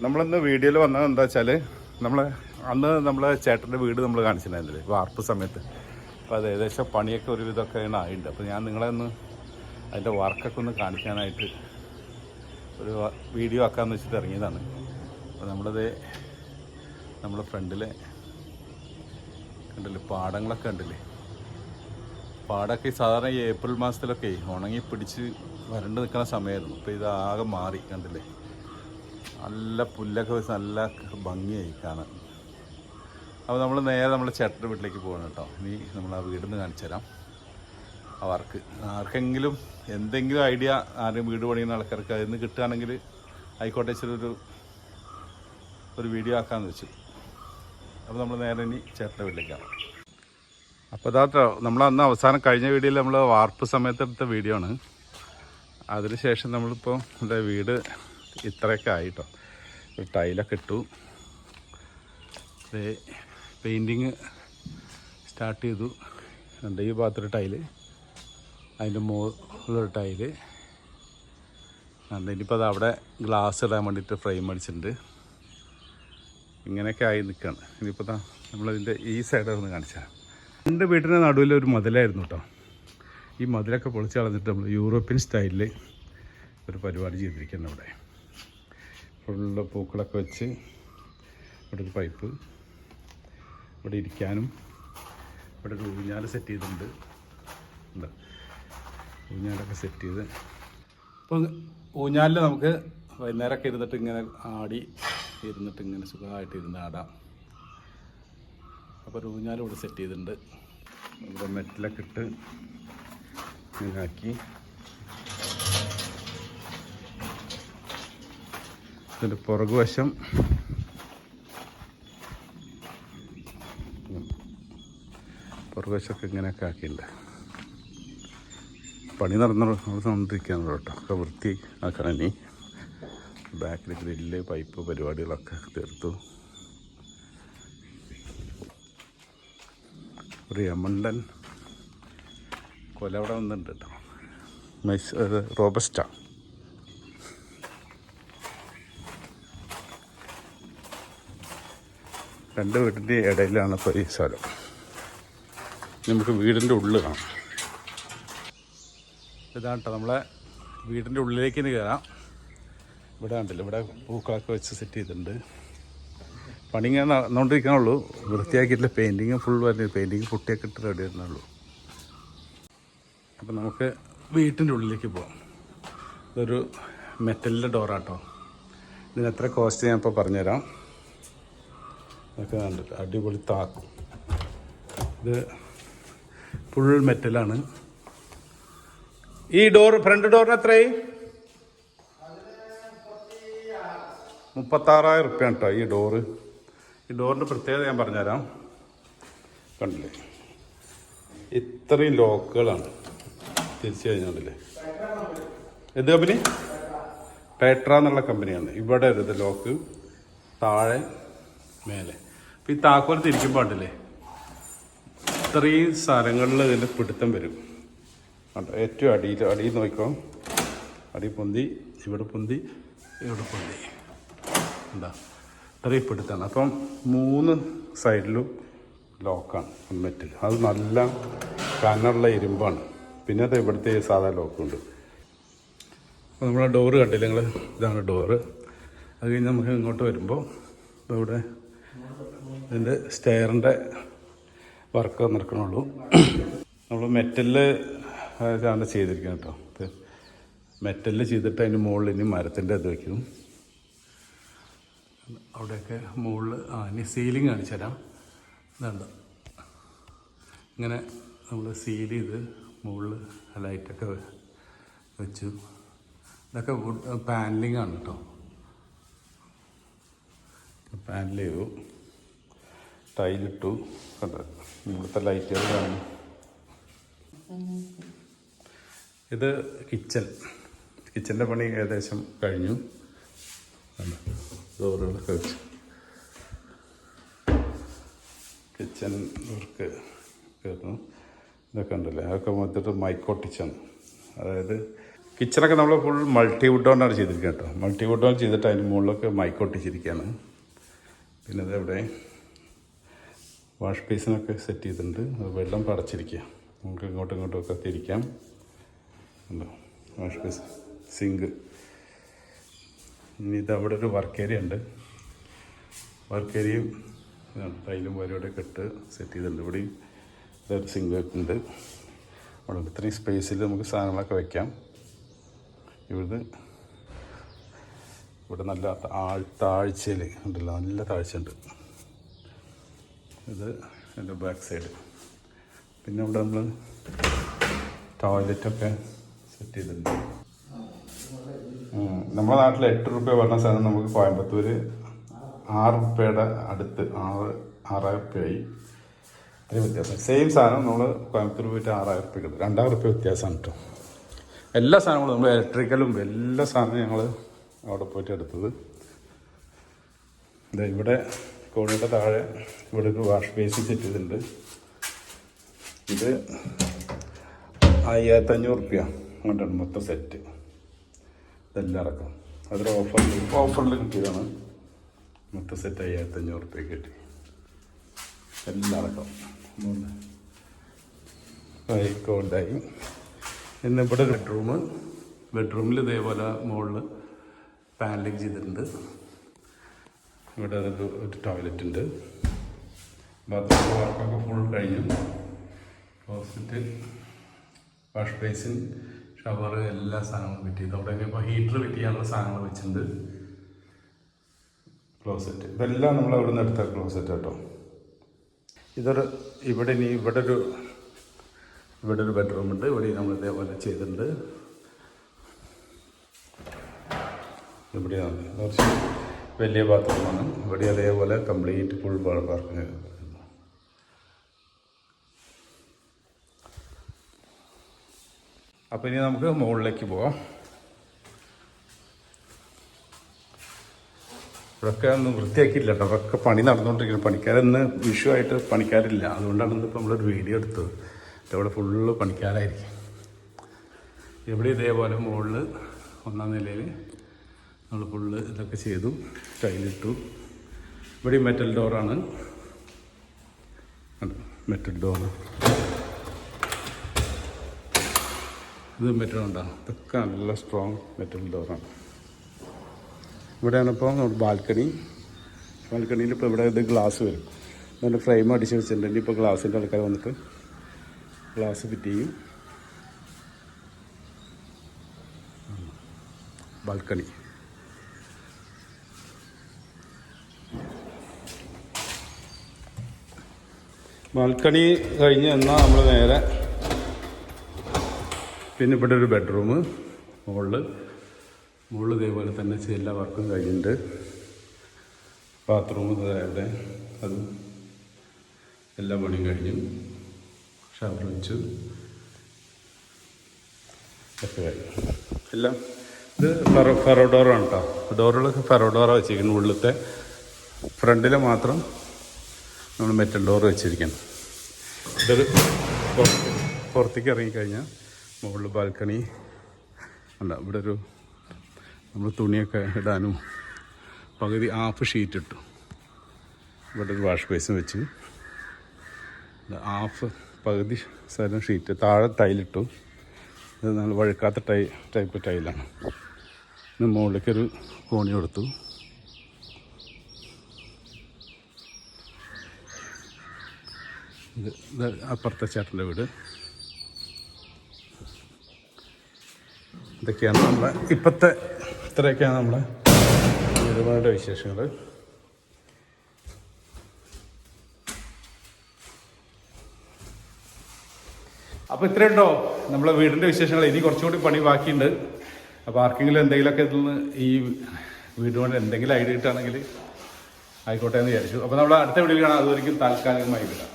നമ്മളിന്ന് വീഡിയോയിൽ വന്നത് എന്താ വെച്ചാൽ നമ്മളെ ചേട്ടൻ്റെ വീട് നമ്മൾ കാണിച്ചിട്ടുണ്ടായിരുന്നില്ലേ വാർപ്പ് സമയത്ത്. അപ്പോൾ അത് ഏകദേശം പണിയൊക്കെ ഒരുവിധമൊക്കെ ആയിട്ടുണ്ട്. അപ്പോൾ ഞാൻ നിങ്ങളെ ഒന്ന് അതിൻ്റെ വർക്കൊക്കെ ഒന്ന് കാണിക്കാനായിട്ട് ഒരു വീഡിയോ ആക്കാമെന്ന് വെച്ചിട്ട് ഇറങ്ങിയതാണ്. അപ്പോൾ നമ്മുടെ ഫ്രണ്ടിലെ കണ്ടില്ലേ പാടങ്ങളൊക്കെ കണ്ടില്ലേ. പാടമൊക്കെ സാധാരണ ഈ ഏപ്രിൽ മാസത്തിലൊക്കെ ഉണങ്ങി പിടിച്ച് വരണ്ട് നിൽക്കുന്ന സമയമായിരുന്നു. ഇപ്പോൾ ഇത് ആകെ മാറി കണ്ടില്ലേ. നല്ല പുല്ലൊക്കെ വെച്ച് നല്ല ഭംഗിയായി കാണാൻ. അപ്പോൾ നമ്മൾ നേരെ നമ്മുടെ ചേട്ടൻ്റെ വീട്ടിലേക്ക് പോകണം കേട്ടോ. ഇനി നമ്മൾ ആ വീടിൽ നിന്ന് കാണിച്ചു തരാം. അവർക്ക് ആർക്കെങ്കിലും എന്തെങ്കിലും ഐഡിയ ആരും വീട് പണിയുന്ന ആൾക്കാർക്ക് അതിൽ നിന്ന് കിട്ടുകയാണെങ്കിൽ ആയിക്കോട്ടെ ഒരു വീഡിയോ ആക്കാമെന്ന് വെച്ചു. അപ്പോൾ നമ്മൾ നേരെ ഇനി ചേട്ടൻ്റെ വീട്ടിലേക്കാണ്. അപ്പോൾ അതാട്ടോ നമ്മളന്ന് അവസാനം കഴിഞ്ഞ വീഡിയോയിൽ നമ്മൾ വാർപ്പ് സമയത്ത് എടുത്ത വീഡിയോ ആണ്. അതിനുശേഷം നമ്മളിപ്പോൾ എൻ്റെ വീട് ഇത്രയൊക്കെ ആയിട്ടോ. ഒരു ടൈലൊക്കെ ഇട്ടു. പെയിൻറ്റിങ് സ്റ്റാർട്ട് ചെയ്തു. എൻ്റെ ഈ ഭാഗത്തൊരു ടൈല്, അതിൻ്റെ മുകളിലൊരു ടൈല്. ഇനിയിപ്പോൾ അത് അവിടെ ഗ്ലാസ് ഇടാൻ വേണ്ടിയിട്ട് ഫ്രെയിം അടിച്ചിട്ടുണ്ട്. ഇങ്ങനെയൊക്കെ ആയി നിൽക്കുകയാണ്. ഇനിയിപ്പോൾ നമ്മളതിൻ്റെ ഈ സൈഡിൽ നിന്ന് കാണിച്ചാൽ എൻ്റെ വീട്ടിൻ്റെ നടുവിൽ ഒരു മതിലായിരുന്നു കേട്ടോ. ഈ മതിലൊക്കെ പൊളിച്ച് കളഞ്ഞിട്ട് നമ്മൾ യൂറോപ്യൻ സ്റ്റൈലിൽ ഒരു പരിപാടി ചെയ്തിരിക്കുന്നത്. ഇവിടെ ഫുള്ള് പൂക്കളൊക്കെ വെച്ച് ഇവിടെ ഒരു പൈപ്പ്, ഇവിടെ ഇരിക്കാനും ഇവിടെ ഒരു ഊഞ്ഞാൽ സെറ്റ് ചെയ്തിട്ടുണ്ട്. എന്താ ഊഞ്ഞാലൊക്കെ സെറ്റ് ചെയ്ത് അപ്പോൾ ഊഞ്ഞാലിൽ നമുക്ക് വൈകുന്നേരമൊക്കെ ഇരുന്നിട്ട് ഇങ്ങനെ ഇരുന്നിട്ട് ഇങ്ങനെ സുഖമായിട്ട് ഇരുന്ന് ആടാം. അപ്പോൾ ഒരു ഊഞ്ഞാൽ ഇവിടെ സെറ്റ് ചെയ്തിട്ടുണ്ട്. ഇവിടെ മെറ്റിലൊക്കെ ഇട്ട് ഇങ്ങനാക്കി. ഇതിൻ്റെ പുറകുവശം പുറകുവശമൊക്കെ ഇങ്ങനെയൊക്കെ ആക്കിയിട്ടുണ്ട്. പണി നടന്നുകൊണ്ടിരിക്കുകയാണ് കേട്ടോ. ഒക്കെ വൃത്തി ആക്കണം. ഇനി ബാക്കിൽ ഗ്രില്ല് പൈപ്പ് പരിപാടികളൊക്കെ തീർത്തു. ഒരു യമണ്ടൻ കൊല അവിടെ വന്നിട്ടുണ്ട് കേട്ടോ. റോബസ്റ്റ. രണ്ട് വീടിൻ്റെ ഇടയിലാണ് ഇപ്പോൾ ഈ സ്ഥലം. നമുക്ക് വീടിൻ്റെ ഉള്ളിൽ കാണാം. ഇതാണ് കേട്ടോ നമ്മളെ വീടിൻ്റെ ഉള്ളിലേക്ക് ഇനി കയറാം. ഇവിടെ കണ്ടില്ല, ഇവിടെ പൂക്കളൊക്കെ വെച്ച് സെറ്റ് ചെയ്തിട്ടുണ്ട്. പണി ഇങ്ങനെ നടന്നുകൊണ്ടിരിക്കണുള്ളൂ. വൃത്തിയാക്കിയിട്ടില്ല. പെയിൻറ്റിങ് ഫുൾ വരുന്നത്. പെയിൻറ്റിങ് പൊട്ടിയൊക്കെ ഇട്ട് റെഡി വരുന്നുള്ളൂ. അപ്പം നമുക്ക് വീട്ടിൻ്റെ ഉള്ളിലേക്ക് പോകാം. ഇതൊരു മെറ്റലിൻ്റെ ഡോറാട്ടോ. ഇതിന് എത്ര കോസ്റ്റ് ഞാൻ ഇപ്പോൾ പറഞ്ഞുതരാം. ഇതൊക്കെ കണ്ടിട്ട് അടിപൊളി താക്കും. ഇത് ഫുൾ മെറ്റലാണ്. ഈ ഫ്രണ്ട് ഡോറിന് എത്രയായി? 36,000 റുപ്യാണ് കേട്ടോ ഈ ഡോറ്. ഈ ഡോറിൻ്റെ പ്രത്യേകത ഞാൻ പറഞ്ഞുതരാം. കണ്ടില്ലേ, ഇത്രയും ലോക്കുകളാണ് തിരിച്ചു കഴിഞ്ഞാൽ. ഏത് കമ്പനി? പേട്ര എന്നുള്ള കമ്പനിയാണ്. ഇവിടെ ഒരു ലോക്ക്, താഴെ മേലെ. അപ്പം ഈ താക്കോൽ തിരിക്കുമ്പോൾ ഉണ്ടല്ലേ, ഇത്രയും സ്ഥലങ്ങളിൽ ഇതിൻ്റെ പിടുത്തം വരും. ഏറ്റവും അടിയിൽ നോക്കിക്കോ. അടി പൊന്തി, ഇവിടെ പൊന്തി, ഇവിടെ പൊന്തി. എന്താ ഇത്രയും പിടുത്താണ്. അപ്പം 3 സൈഡിലും ലോക്കാണ് മെറ്റൽ. അത് നല്ല കനമുള്ള ഇരുമ്പാണ്. പിന്നെ അത് ഇവിടുത്തെ സാധാ ലോക്കുണ്ട്. അപ്പോൾ നമ്മളെ ഡോറ് കണ്ടില്ല നിങ്ങൾ? ഇതാണ് ഡോറ്. അത് കഴിഞ്ഞ് നമുക്ക് ഇങ്ങോട്ട് വരുമ്പോൾ ഇവിടെ ഇതിൻ്റെ സ്റ്റെയറിൻ്റെ വർക്ക് നടക്കണുള്ളൂ. നമ്മൾ മെറ്റലിൽ ആണ് ചെയ്തിരിക്കുന്നത് കേട്ടോ. മെറ്റലിൽ ചെയ്തിട്ട് അതിന് മുകളിൽ ഇനി മരത്തിൻ്റെ ഇത് വയ്ക്കും. അവിടെയൊക്കെ മുകളിൽ ഇനി സീലിംഗ് കാണിച്ചു തരാം. ഇതുണ്ട്, ഇങ്ങനെ നമ്മൾ സീൽ ചെയ്ത് മുകളിൽ ലൈറ്റൊക്കെ വെച്ചു. ഇതൊക്കെ വുഡ് പാനലിംഗ് ആണ് കേട്ടോ. പാനൽ ചെയ്തു, ടൈലിട്ടു. കണ്ടോ ഇവിടുത്തെ ലൈറ്റുകൾ കാണും. ഇത് കിച്ചൻ്റെ പണി ഏകദേശം കഴിഞ്ഞു. ഡോറുകളൊക്കെ വെച്ച് കിച്ചൻ വർക്ക് കയറുന്നു. ഇതൊക്കെ ഉണ്ടല്ലേ, അതൊക്കെ മൊത്തത്തിൽ മൈക്കോട്ടിച്ചാണ്. അതായത് കിച്ചണൊക്കെ നമ്മൾ ഫുൾ മൾട്ടി വുഡ് കൊണ്ടാണ് ചെയ്തിരിക്കുന്നത് കേട്ടോ. മൾട്ടി വുഡ് കൊണ്ട് ചെയ്തിട്ട് അതിന് മുകളിലൊക്കെ മൈക്ക് ഒട്ടിച്ചിരിക്കുകയാണ്. പിന്നെ അതെവിടെ വാഷ് ബേസിനൊക്കെ സെറ്റ് ചെയ്തിട്ടുണ്ട്. അത് വെള്ളം പടച്ചിരിക്കുക, നമുക്ക് ഇങ്ങോട്ടും ഇങ്ങോട്ടും ഒക്കെ തിരിക്കാം. ഉണ്ടോ വാഷ് ബേസ്, സിങ്ക്. ഇനി ഇതവിടെ ഒരു വർക്ക് ഏരിയ ഉണ്ട്. വർക്ക് ഏരിയയും ടൈലും വരയോടെയൊക്കെ ഇട്ട് സെറ്റ് ചെയ്തിട്ടുണ്ട്. ഇവിടെയും ഇതൊരു സിങ്ക് ഉണ്ട്. അവിടെ ഇത്രയും സ്പേസിൽ നമുക്ക് സാധനങ്ങളൊക്കെ വയ്ക്കാം. ഇവിടെ നല്ല താഴ്ചയിൽ ഉണ്ടല്ലോ, നല്ല താഴ്ച ഉണ്ട്. ഇത് എൻ്റെ ബാക്ക് സൈഡ്. പിന്നെ ഇവിടെ നമ്മൾ ടോയ്ലറ്റൊക്കെ സെറ്റ് ചെയ്തിട്ടുണ്ട്. നമ്മുടെ നാട്ടിൽ 8 രൂപ പറഞ്ഞ സാധനം നമുക്ക് കോയമ്പത്തൂർ 6 രൂപയുടെ അടുത്ത് 6,000 രൂപയായി. അത്രയും വ്യത്യാസം. സെയിം സാധനം നമ്മൾ കോയമ്പത്തൂർ പോയിട്ട് 6,000 രൂപ കിട്ടും. 2,000 രൂപ വ്യത്യാസമാണ് കേട്ടോ. എല്ലാ സാധനങ്ങളും നമ്മൾ ഇലക്ട്രിക്കലും എല്ലാ സാധനവും ഞങ്ങൾ അവിടെ പോയിട്ട് എടുത്തത്. ഇവിടെ കോണിയുടെ താഴെ ഇവിടെ ഒരു വാഷ് ബേസിൻ സെറ്റ് ചെയ്തിട്ടുണ്ട്. ഇത് 5,500 രൂപ അങ്ങോട്ടാണ് മൊത്തം സെറ്റ്. ഇതെല്ലാം അടക്കം അതൊരു ഓഫറിൽ കിട്ടിയതാണ്. മൊത്തം സെറ്റ് 5,500 രൂപ കിട്ടി. എല്ലാം അടക്കം ഉണ്ടായി. പിന്നെ ഇവിടെ ബെഡ്റൂമിൽ ഇതേപോലെ മുകളിൽ പാനലിങ് ചെയ്തിട്ടുണ്ട്. ഇവിടെ ഒരു ടോയ്ലറ്റ് ഉണ്ട്. ബാത്റൂം വർക്കൊക്കെ ഫുൾ കഴിഞ്ഞു. ക്ലോസറ്റ്, വാഷ് ബേസിൻ, ഷവർ, എല്ലാ സാധനങ്ങളും ഫിറ്റ് ചെയ്തു. അവിടെ ഇപ്പോൾ ഹീറ്റർ ഫിറ്റ് ചെയ്യാനുള്ള സാധനങ്ങൾ വെച്ചിട്ടുണ്ട്. ക്ലോസറ്റ് ഇതെല്ലാം നമ്മൾ അവിടെ നിന്ന് എടുത്ത ക്ലോസറ്റ് കേട്ടോ. ഇവിടെ ഒരു ബെഡ്റൂം ഉണ്ട്. ഇവിടെ നമ്മൾ ഇതേപോലെ ചെയ്തിട്ടുണ്ട്. ഇവിടെയാണ് കുറച്ച് വലിയ ബാത്റൂമാണ്. ഇവിടെ അതേപോലെ കംപ്ലീറ്റ് ഫുൾ പാർക്കിങ്. അപ്പോൾ ഇനി നമുക്ക് മുകളിലേക്ക് പോവാം. ഇവിടെയൊക്കെ ഒന്നും വൃത്തിയാക്കിയില്ല കേട്ടോ. അതൊക്കെ പണി നടന്നുകൊണ്ടിരിക്കുന്നു. പണിക്കാരൊന്ന് വിഷു ആയിട്ട് പണിക്കാരില്ല. അതുകൊണ്ടാണ് ഇന്നിപ്പോൾ നമ്മളൊരു വീഡിയോ എടുത്തത്. ഇവിടെ ഫുള്ള് പണിക്കാരായിരിക്കും. ഇവിടെ ഇതേപോലെ മുകളിൽ 1ാം നിലയിൽ നമ്മൾ ഫുള്ള് ഇതൊക്കെ ചെയ്തു, ടൈലിട്ടു. ഇവിടെ മെറ്റൽ ഡോറാണ്. മെറ്റൽ ഡോറ് ഇത് മെറ്റൽ ഉണ്ടാകും. ഇതൊക്കെ നല്ല സ്ട്രോങ് മെറ്റൽ ഡോറാണ്. ഇവിടെയാണിപ്പോൾ നമ്മുടെ ബാൽക്കണിയിൽ ഇപ്പോൾ ഇവിടെ ഇത് ഗ്ലാസ് വരും. നല്ല ഫ്രെയിം അടിച്ച് വെച്ചിട്ടുണ്ട്. ഇനിയിപ്പോൾ ഗ്ലാസിൻ്റെ ആൾക്കാർ വന്നിട്ട് ഗ്ലാസ് ഫിറ്റ് ചെയ്യും. ബാൽക്കണി കഴിഞ്ഞ് എന്നാൽ നമ്മൾ നേരെ പിന്നെ ഇവിടെ ഒരു ബെഡ്റൂം മുകളിൽ ഇതേപോലെ തന്നെ എല്ലാ വർക്കും കഴിഞ്ഞിട്ടുണ്ട്. ബാത്റൂം ഇവിടെ അത് എല്ലാ പണിയും കഴിഞ്ഞു. ഷവർ വെച്ചു ഒക്കെ കഴിഞ്ഞു എല്ലാം. ഇത് ഫെറോഡോറാണ് കേട്ടോ. ഡോറുകളൊക്കെ ഫെറോഡോറാണ് വെച്ചിരിക്കുന്നത്. ഉള്ളിലത്തെ ഫ്രണ്ടിൽ മാത്രം നമ്മൾ മെറ്റൽ ഡോർ വെച്ചിരിക്കണം. ഇതൊരു പുറത്തേക്ക് ഇറങ്ങിക്കഴിഞ്ഞാൽ മുകളിൽ ബാൽക്കണി അല്ല. ഇവിടെ നമ്മൾ തുണിയൊക്കെ ഇടാനും പകുതി ഹാഫ് ഷീറ്റ് ഇട്ടു. ഇവിടെ ഒരു വാഷ് ബേസിൻ വെച്ച് ഹാഫ് പകുതി സ്ഥലം ഷീറ്റ്, താഴെ ടൈലിട്ടു. ഇത് നല്ല വഴുക്കാത്ത ടൈപ്പ് ടൈലാണ്. പിന്നെ മുകളിലേക്കൊരു കോണി കൊടുത്തു. ഇത് അപ്പുറത്തെ ചേട്ടൻ്റെ വീട്. ഇതൊക്കെയാണ് നമ്മളെ ഇത്രയൊക്കെയാണ് നമ്മളെ വീടുകളുടെ വിശേഷങ്ങൾ. അപ്പോൾ ഇത്രയുണ്ടോ നമ്മളെ വീടിൻ്റെ വിശേഷങ്ങൾ. ഇനി കുറച്ചുകൂടി പണി ബാക്കിയുണ്ട്. അപ്പോൾ ആർക്കെങ്കിലും എന്തെങ്കിലുമൊക്കെ ഇതിൽ നിന്ന് ഈ വീട് കൊണ്ട് എന്തെങ്കിലും ഐഡിയ കിട്ടുകയാണെങ്കിൽ ആയിക്കോട്ടെ എന്ന് വിചാരിച്ചു. അപ്പോൾ നമ്മൾ അടുത്ത വീഡിയോയിൽ കാണാം. അതുവരെയും താൽക്കാലികമായി വിടാം.